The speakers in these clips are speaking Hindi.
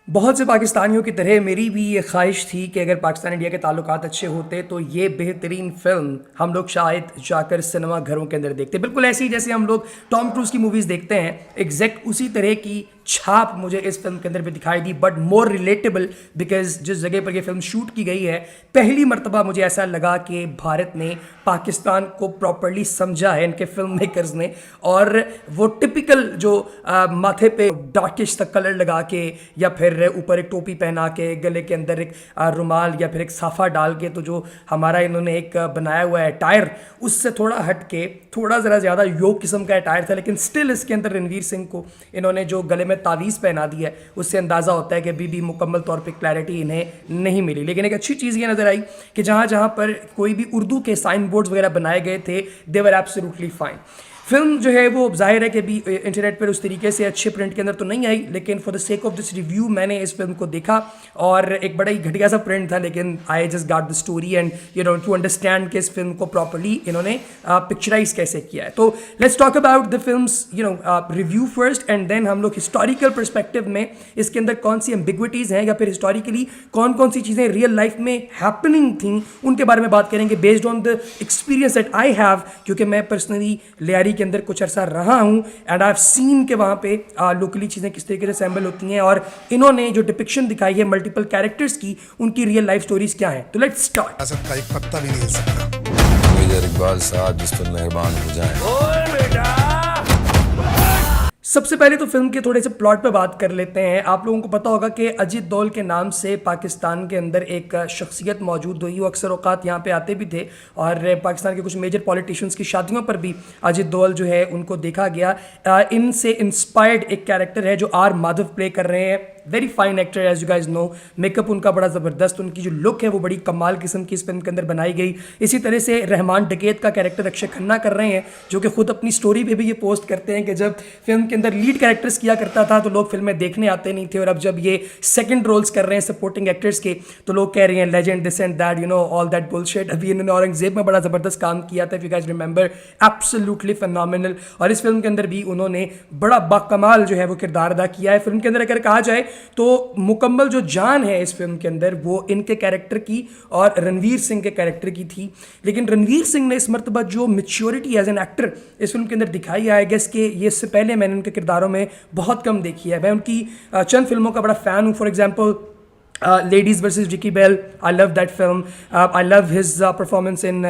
बहुत से पाकिस्तानियों की तरह मेरी भी ये ख्वाहिश थी कि अगर पाकिस्तान इंडिया के ताल्लुकात अच्छे होते तो ये बेहतरीन फ़िल्म हम लोग शायद जाकर सिनेमा घरों के अंदर देखते। बिल्कुल ऐसे ही जैसे हम लोग टॉम क्रूज़ की मूवीज़ देखते हैं, एग्जैक्ट उसी तरह की छाप मुझे इस फिल्म के अंदर भी दिखाई दी, बट मोर रिलेटेबल बिकॉज जिस जगह पर यह फिल्म शूट की गई है, पहली मरतबा मुझे ऐसा लगा कि भारत ने पाकिस्तान को प्रॉपरली समझा है इनके फिल्म मेकर्स ने। और वो टिपिकल जो माथे पे डार्किश सा कलर लगा के या फिर ऊपर एक टोपी पहना के गले के अंदर एक रुमाल या फिर एक साफा डाल के, तो जो हमारा इन्होंने एक बनाया हुआ है अटायर, उससे थोड़ा हट के थोड़ा ज़रा ज़्यादा योग किस्म का अटायर था, लेकिन स्टिल इसके अंदर रणवीर सिंह को इन्होंने जो गले में तावीज़ पहना दी है उससे अंदाज़ा होता है कि अभी भी मुकम्मल तौर पे क्लैरिटी इन्हें नहीं मिली। लेकिन एक अच्छी चीज़ ये नज़र आई कि जहाँ जहाँ पर कोई भी उर्दू के साइन बोर्ड्स वगैरह बनाए गए थे, दे वर एब्सोल्युटली फाइन। फिल्म जो है वो जाहिर है कि भी इंटरनेट पर उस तरीके से अच्छे प्रिंट के अंदर तो नहीं आई, लेकिन for the sake of this review मैंने इस फिल्म को देखा और एक बड़ा ही घटिया सा प्रिंट था, लेकिन I just got the story and you know to understand कि इस फिल्म को प्रॉपरली इन्होंने पिक्चराइज कैसे किया है। तो let's talk about the films review first and then हम लोग हिस्टोरिकल परस्पेक्टिव में इसके अंदर कौन सी एम्बिग्विटीज़ हैं या फिर हिस्टोरिकली कौन कौन सी चीज़ें रियल लाइफ में हैपनिंग थी उनके बारे में बात करेंगे based on the experience that I have, क्योंकि मैं पर्सनली लियारी के अंदर कुछ अरसा रहा हूं एंड आई हैव सीन के वहां पे लोकली चीज़ें किस तरीके से असेंबल होती हैं और इन्होंने जो डिपिक्शन दिखाई है मल्टीपल कैरेक्टर्स की, उनकी रियल लाइफ स्टोरीज क्या हैं। तो लेट्स स्टार्ट। सकता एक पत्ता भी नहीं हिल सकता। मेजर इकबाल साहब जिस पर मेहरबान हो जाएं। सबसे पहले तो फिल्म के थोड़े से प्लॉट पे बात कर लेते हैं। आप लोगों को पता होगा कि अजीत दौल के नाम से पाकिस्तान के अंदर एक शख्सियत मौजूद हुई, वो अक्सर औकात यहाँ पे आते भी थे और पाकिस्तान के कुछ मेजर पॉलिटिशियंस की शादियों पर भी अजीत दौल जो है उनको देखा गया। इनसे इंस्पायर्ड एक कैरेक्टर है जो आर माधव प्ले कर रहे हैं, very fine actor as you guys know. Makeup उनका बड़ा ज़बरदस्त, उनकी जो लुक है वो बड़ी कमाल किस्म की इस फिल्म के अंदर बनाई गई। इसी तरह से रहमान डकैत का कैरेक्टर अक्षय खन्ना कर रहे हैं, जो कि खुद अपनी स्टोरी पे भी ये पोस्ट करते हैं कि जब फिल्म के अंदर लीड कैरेक्टर्स किया करता था तो लोग फिल्में देखने आते नहीं थे, और अब जब ये सेकंड रोल्स कर रहे हैं सपोर्टिंग एक्टर्स के तो लोग कह रहे हैं legend this and that, you know all that bullshit. अभी इन्होंने औरंगजेब में बड़ा ज़बरदस्त काम किया था, if you guys remember, absolutely phenomenal. और इस फिल्म के अंदर भी उन्होंने बड़ा बाकमाल जो है वो किरदार अदा किया है। फिल्म के अंदर अगर कहा जाए तो मुकम्मल जो जान है इस फिल्म के अंदर वो इनके कैरेक्टर की और रणवीर सिंह के कैरेक्टर की थी, लेकिन रणवीर सिंह ने इस मरतबा जो मैच्योरिटी एज एन एक्टर इस फिल्म के अंदर दिखाई, आई गेस कि ये इससे पहले मैंने उनके किरदारों में बहुत कम देखी है। मैं उनकी चंद फिल्मों का बड़ा फ़ैन हूँ। For example Ladies versus Ricky Bell, I love that film. I love his performance in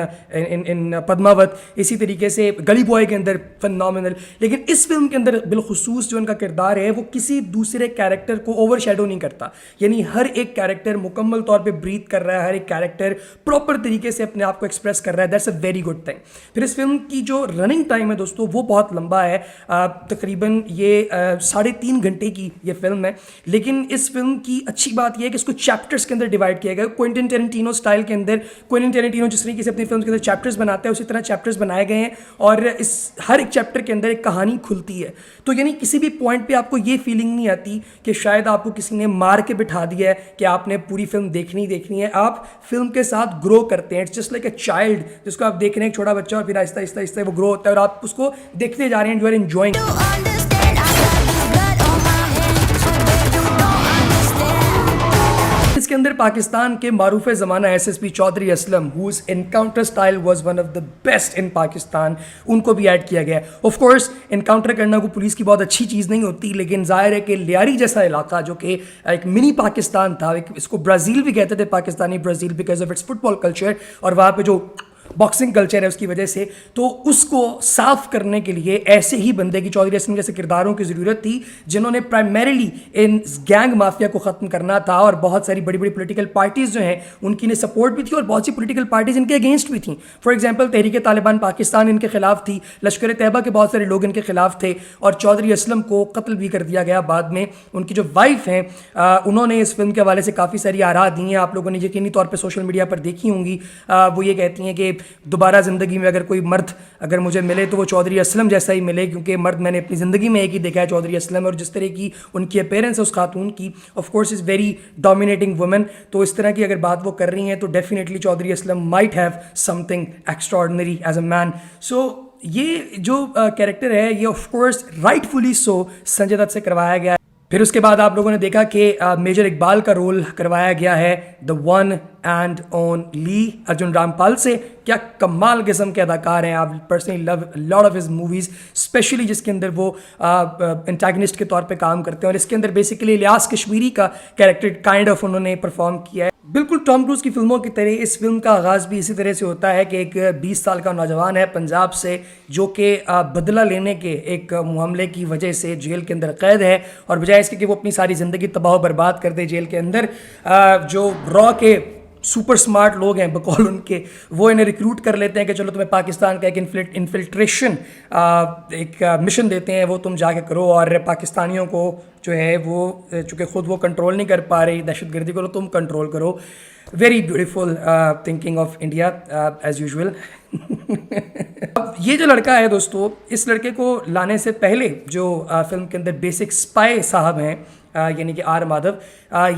Padmaavat. इसी तरीके से गली बॉय के अंदर phenomenal। लेकिन इस फिल्म के अंदर बिलखुसूस जो उनका किरदार है वो किसी दूसरे कैरेक्टर को ओवरशैडो नहीं करता, यानी हर एक कैरेक्टर मुकम्मल तौर पे ब्रीथ कर रहा है, हर एक कैरेक्टर प्रॉपर तरीके से अपने आप को एक्सप्रेस कर रहा है। That's a very good thing. फिर इस फिल्म की जो रनिंग टाइम है दोस्तों वो बहुत लंबा है, तकरीबन ये 3.5 घंटे की ये फिल्म है। लेकिन इस फिल्म की अच्छी बात यह है कि इसको चैप्टर्स के अंदर डिवाइड किया गया। क्विंटन टेरेंटिनो स्टाइल के अंदर, क्विंटन टेरेंटिनो जिस तरीके से अपनी फिल्म के अंदर चैप्टर्स बनाते हैं उसी तरह चैप्टर्स बनाए गए हैं और इस हर एक चैप्टर के अंदर एक कहानी खुलती है। तो यानी किसी भी पॉइंट पे आपको ये फीलिंग नहीं आती कि शायद आपको किसी ने मार के बिठा दिया है कि आपने पूरी फिल्म देखनी है। आप फिल्म के साथ ग्रो करते हैं। It's just like a child जिसको आप देख रहे हैं, एक छोटा बच्चा, और फिर आहिस्ता आहिस्ता आहिस्ता वो ग्रो होता है और आप उसको देखते जा रहे हैं। You are enjoying. इसके अंदर पाकिस्तान के मारूफ ज़माना SSP Chaudhary Aslam who's encounter style was one of the best in Pakistan, उनको भी ऐड किया गया है। ऑफ कोर्स एनकाउंटर करना को पुलिस की बहुत अच्छी चीज़ नहीं होती, लेकिन जाहिर है कि लियारी जैसा इलाका जो कि एक मिनी पाकिस्तान था, इसको ब्राज़ील भी कहते थे, Pakistani Brazil, because of its football culture, और वहाँ पे जो बॉक्सिंग कल्चर है उसकी वजह से, तो उसको साफ करने के लिए ऐसे ही बंदे की, चौधरी असलम जैसे किरदारों की ज़रूरत थी जिन्होंने प्राइमरीली इन गैंग माफिया को ख़त्म करना था। और बहुत सारी बड़ी बड़ी पॉलिटिकल पार्टीज़ जो हैं उनकी ने सपोर्ट भी थी और बहुत सी पॉलिटिकल पार्टीज़ इनके अगेंस्ट भी थी। फॉर एग्जाम्पल तहरीक तालिबान पाकिस्तान इनके खिलाफ थी, लश्कर तैयबा के बहुत सारे लोग इनके खिलाफ थे और चौधरी असलम को कत्ल भी कर दिया गया बाद में। उनकी जो वाइफ हैं उन्होंने इस फिल्म के हवाले से काफ़ी सारी आरा दी हैं, आप लोगों ने यकीनी तौर पर सोशल मीडिया पर देखी होंगी। वो ये कहती हैं कि दोबारा ज़िंदगी में अगर कोई मर्द अगर मुझे मिले तो वो चौधरी असलम जैसा ही मिले, क्योंकि मर्द मैंने अपनी ज़िंदगी में एक ही देखा है, चौधरी असलम, और जिस तरह की उनकी अपीयरेंस है उस खातून की, of course is very dominating woman. तो इस तरह की अगर बात वो कर रही हैं तो definitely Chaudhary Aslam might have something extraordinary as a man. So ये जो कैरेक्टर है ये of course rightfully so Sanjay Dutt से करवाया गया है। फिर उसके बाद आप लोगों ने देखा कि मेजर इकबाल का रोल करवाया गया है the one and only Arjun Rampal से। क्या कमाल किस्म के अदाकार हैं। आप personally love lot of his movies, specially जिसके अंदर वो एंटागनिस्ट के तौर पे काम करते हैं, और इसके अंदर बेसिकली इलियास कश्मीरी का कैरेक्टर काइंड ऑफ उन्होंने परफॉर्म किया है। बिल्कुल टॉम क्रूज की फिल्मों की तरह इस फिल्म का आगाज़ भी इसी तरह से होता है कि एक 20 साल का नौजवान है पंजाब से, जो कि बदला लेने के एक मामले की वजह से जेल के अंदर कैद है, और बजाय इसके कि वो अपनी सारी ज़िंदगी तबाह बर्बाद कर दे जेल के अंदर, जो रॉ के सुपर स्मार्ट लोग हैं बकौल उनके, वो इन्हें रिक्रूट कर लेते हैं कि चलो तुम्हें पाकिस्तान का एक इन्फिल्ट्रेशन एक मिशन देते हैं, वो तुम जाके करो, और पाकिस्तानियों को जो है वो चूँकि ख़ुद वो कंट्रोल नहीं कर पा रही दहशतगर्दी को, तो तुम कंट्रोल करो। Very beautiful thinking of India as usual. अब ये जो लड़का है दोस्तों, इस लड़के को लाने से पहले जो फिल्म के अंदर बेसिक स्पाई साहब हैं, यानी कि आर माधव,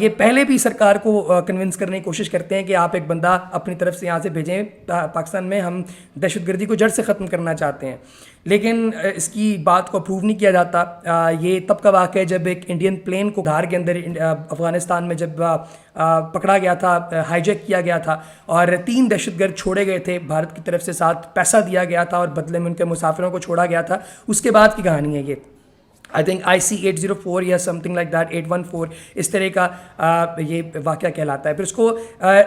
ये पहले भी सरकार को कन्विंस करने की कोशिश करते हैं कि आप एक बंदा अपनी तरफ से यहाँ से भेजें पाकिस्तान में, हम दहशतगर्दी को जड़ से ख़त्म करना चाहते हैं। लेकिन इसकी बात को अप्रूव नहीं किया जाता। ये तब का वाक़या है जब एक इंडियन प्लेन को धार के अंदर अफ़गानिस्तान में जब पकड़ा गया था, हाईजैक किया गया था, और 3 दहशतगर्द छोड़े गए थे भारत की तरफ से, साथ पैसा दिया गया था और बदले में उनके मुसाफिरों को छोड़ा गया था। उसके बाद की कहानी है ये। आई थिंक IC-804 या समथिंग लाइक दैट, 814 इस तरह का ये वाक़या कहलाता है। फिर उसको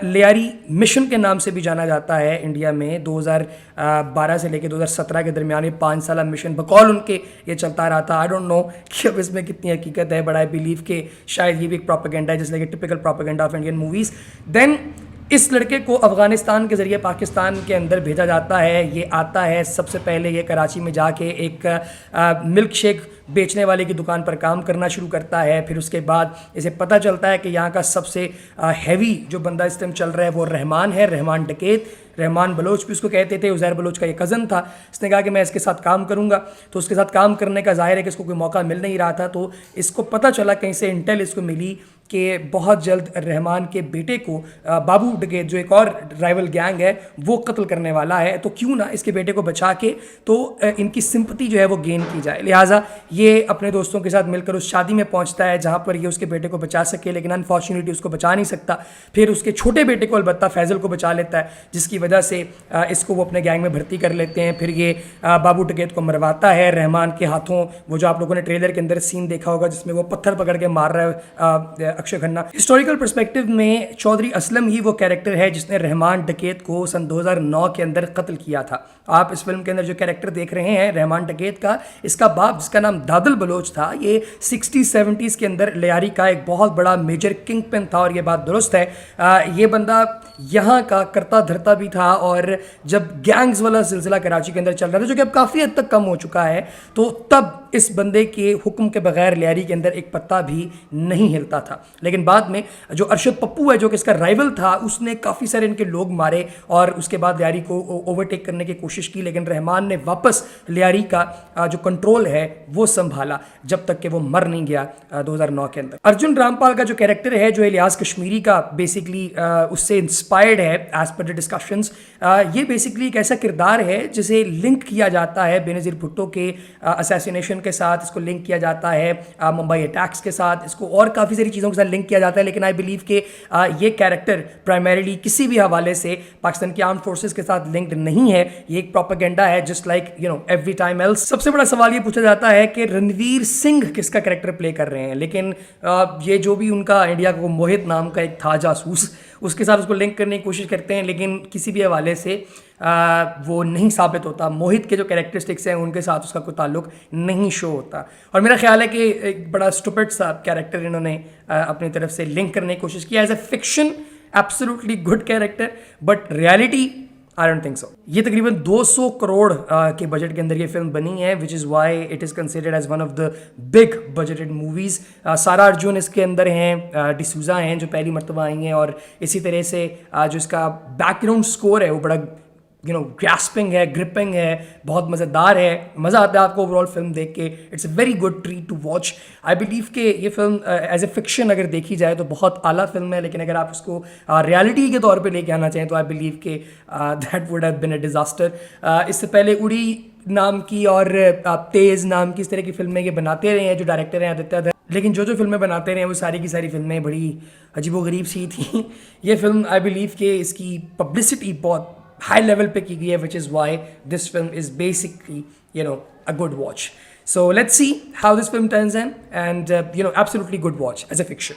लियारी मिशन के नाम से भी जाना जाता है इंडिया में। 2012 से लेकर 2017 के दरमियान ये 5 साल मिशन बकौल उनके ये चलता रहा था। आई डोंट नो कि अब इसमें कितनी हकीकत है, बट आई बिलीव कि शायद ये भी एक प्रोपेगेंडा है, जैसे कि typical propaganda of Indian movies. Then इस लड़के को अफ़गानिस्तान के ज़रिए पाकिस्तान के अंदर भेजा जाता है। ये आता है सबसे पहले ये कराची में जाके एक मिल्क शेक बेचने वाले की दुकान पर काम करना शुरू करता है। फिर उसके बाद इसे पता चलता है कि यहाँ का सबसे हैवी जो बंदा इस टाइम चल रहा है वो रहमान है, रहमान डकैत। रहमान बलोच भी उसको कहते थे, उज़ैर बलोच का ये कज़न था। इसने कहा कि मैं इसके साथ काम करूँगा, तो उसके साथ काम करने का ज़ाहिर है कि इसको कोई मौका मिल नहीं रहा था। तो इसको पता चला, कहीं से इंटेल इसको मिली कि बहुत जल्द रहमान के बेटे को बाबू डकैत, जो एक और राइवल गैंग है, वो कत्ल करने वाला है। तो क्यों ना इसके बेटे को बचा के तो इनकी सिंपैथी जो है वो गेन की जाए। लिहाजा ये अपने दोस्तों के साथ मिलकर उस शादी में पहुंचता है जहां पर ये उसके बेटे को बचा सके, लेकिन अनफॉर्चुनेटली उसको बचा नहीं सकता। फिर उसके छोटे बेटे को अलबत्ता फैज़ल को बचा लेता है, जिसकी वजह से इसको वो अपने गैंग में भर्ती कर लेते हैं। फिर ये बाबू डकैत को मरवाता है रहमान के हाथों। वो जो आप लोगों ने ट्रेलर के अंदर सीन देखा होगा जिसमें वो पत्थर पकड़ के मार रहा है अक्षय खन्ना। हिस्टोरिकल पर्सपेक्टिव में चौधरी असलम ही वो कैरेक्टर है जिसने रहमान डकैत को सन 2009 के अंदर कत्ल किया था। आप इस फिल्म के अंदर जो कैरेक्टर देख रहे हैं रहमान डकैत का, इसका बाप जिसका नाम दादल बलोच था, ये 60-70s के अंदर लियारी का एक बहुत बड़ा मेजर किंग पिन था। और ये बात दुरुस्त है, ये बंदा यहाँ का करता धरता भी था। और जब गैंग्स वाला सिलसिला कराची के अंदर चल रहा था, जो कि अब काफ़ी हद तक कम हो चुका है, तो तब इस बंदे के हुक्म के बगैर लियारी के अंदर एक पत्ता भी नहीं हिलता था। लेकिन बाद में जो अरशद पप्पू है, जो कि इसका राइवल था, उसने काफ़ी सारे इनके लोग मारे और उसके बाद लियारी को ओवरटेक करने की कोशिश की। लेकिन रहमान ने वापस लियारी का जो कंट्रोल है वो संभाला जब तक कि वो मर नहीं गया 2009 के अंदर। अर्जुन रामपाल का जो कैरेक्टर है, जो इलियास कश्मीरी का बेसिकली उससे इंस्पायर्ड है एज पर द डिस्कशंस, ये बेसिकली एक ऐसा किरदार है जिसे लिंक किया जाता है बेनज़ीर भुट्टो के असैसिनेशन के साथ, इसको लिंक किया जाता है मुंबई अटैक्स के साथ, इसको और काफ़ी सारी चीज़ों के साथ लिंक किया जाता है। लेकिन आई बिलीव कि ये कैरेक्टर प्राइमरीली किसी भी हवाले से पाकिस्तान की आर्म्ड फोर्सेस के साथ लिंक्ड नहीं है। ये एक प्रोपेगेंडा है, just like every time else. सबसे बड़ा सवाल ये पूछा जाता है कि रणवीर सिंह किसका कैरेक्टर प्ले कर रहे हैं। लेकिन ये जो भी उनका इंडिया को मोहित नाम का एक था जासूस, उसके साथ उसको लिंक करने की कोशिश करते हैं, लेकिन किसी भी हवाले से वो नहीं साबित होता। मोहित के जो कैरेक्टरिस्टिक्स हैं उनके साथ उसका कोई ताल्लुक नहीं शो होता। और मेरा ख्याल है कि एक बड़ा स्टूपिड सा कैरेक्टर इन्होंने अपनी तरफ से लिंक करने की कोशिश किया। As a fiction absolutely good character, but reality I don't think so. ये तकरीबन 200 करोड़ के बजट के अंदर ये फिल्म बनी है, which is why it is considered as one of the big budgeted movies. Sara Arjun इसके अंदर हैं, डिसूजा हैं जो पहली मरतबा आई हैं, और इसी तरह से जो इसका बैकग्राउंड स्कोर है वो बड़ा ग्रैस्पिंग है, ग्रिपिंग है, बहुत मज़ेदार है। मज़ा आता है आपको ओवरऑल फिल्म देख के। It's a very good treat to watch. I believe कि ये फिल्म एज ए फिक्शन अगर देखी जाए तो बहुत आला फिल्म है, लेकिन अगर आप उसको रियलिटी के तौर पे लेके आना चाहें तो आई बिलीव कि that would have been a disaster. इससे पहले उड़ी नाम की और तेज़ नाम की इस तरह की फिल्में ये बनाते रहे हैं जो डायरेक्टर हैं आदित्य, लेकिन जो फिल्में बनाते रहे वो सारी की सारी फिल्में बड़ी अजीबोगरीब सी थी। ये फिल्म आई बिलीव कि इसकी पब्लिसिटी बहुत हाई लेवल पे की गई है, which is why this film is basically a good watch. So let's see how this film turns in, and absolutely good watch as a fiction.